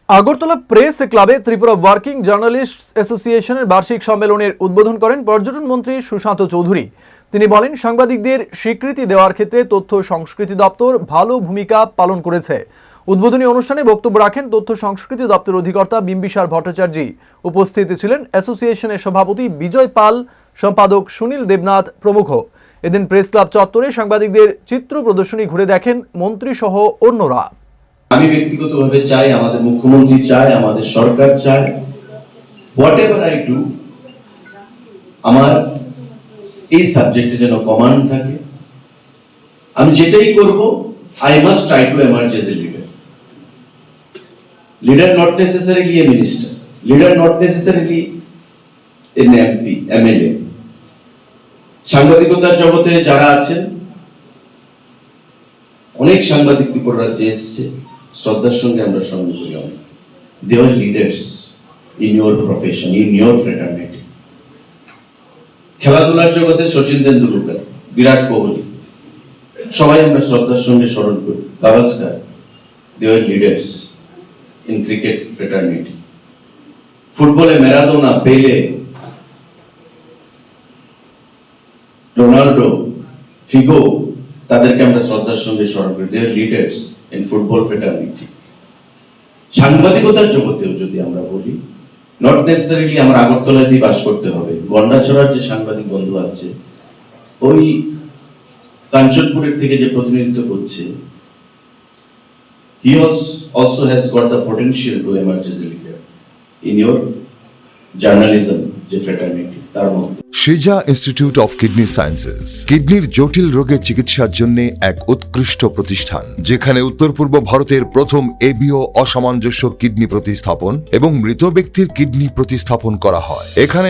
Agartala press ক্লাবে Tripura working journalist অ্যাসোসিয়েশনের বার্ষিক সম্মেলনের উদ্বোধন করেন পর্যটন মন্ত্রী সুশান্ত চৌধুরী। তিনি বলেন, সাংবাদিকদের স্বীকৃতি দেওয়ার ক্ষেত্রে তথ্য সংস্কৃতি দপ্তর ভালো ভূমিকা পালন করেছে। উদ্বোধনী অনুষ্ঠানে বক্তব্য রাখেন তথ্য সংস্কৃতি দপ্তরের অধিকর্তা বিম্বিসার ভট্টাচার্য। উপস্থিত ছিলেন অ্যাসোসিয়েশনের সভাপতি বিজয় পাল, সম্পাদক সুনীল দেবনাথ প্রমুখ। এদিন প্রেস ক্লাব চত্বরে সাংবাদিকদের চিত্র প্রদর্শনী ঘুরে দেখেন মন্ত্রী সহ অন্যরা। আমি ব্যক্তিগতভাবে চাই, আমাদের মুখ্যমন্ত্রী চায়, আমাদের সরকার চায়, হোয়াটএভার আই ডু, আমার এই সাবজেক্টে যেন কমান্ড থাকে। আমি যেটাই করব, I must try to emerge as a leader. Leader not necessarily a minister, leader not necessarily N MP, MLA. সাংবাদিকতার জগতে যারা আছেন, অনেক সাংবাদিক ত্রিপুরারাজ্যে এসছে, শ্রদ্ধার সঙ্গে আমরা স্মরণ করি। অনেক they are leaders in your profession, in your fraternity. খেলাধুলার জগতে সচিন তেন্ডুলকর, বিরাট কোহলি, সবাই আমরা শ্রদ্ধার সঙ্গে স্মরণ করি। গাভাস্কার, দে are leaders in cricket fraternity. ফুটবলে ম্যারাডোনা, পেলে, রোনাল্ডো, ফিগো, তাদেরকে আমরা শ্রদ্ধার সঙ্গে স্মরণ করি। দে are leaders in football fraternity. সাংবাদিকতার জগতেও যদি আমরা বলি, নট নেসেসারিলি আমার আগরতলাতেই বাস করতে হবে। গন্ডাছড়ার যে সাংবাদিক বন্ধু আছে, ওই কাঞ্চনপুরের থেকে যে প্রতিনিধিত্ব করছে, he also has got the potential to emerge as a leader in your journalism যে ফ্রেটার্নিটি তার মধ্যে। সিজা ইনস্টিটিউট অফ কিডনি সায়েন্সেস কিডনির জটিল রোগের চিকিৎসার জন্য এক উৎকৃষ্ট প্রতিষ্ঠান, যেখানে উত্তর পূর্ব ভারতের প্রথম এবিও অসামঞ্জস্য কিডনি প্রতিস্থাপন এবং মৃত ব্যক্তির কিডনি প্রতিস্থাপন করা হয়। এখানে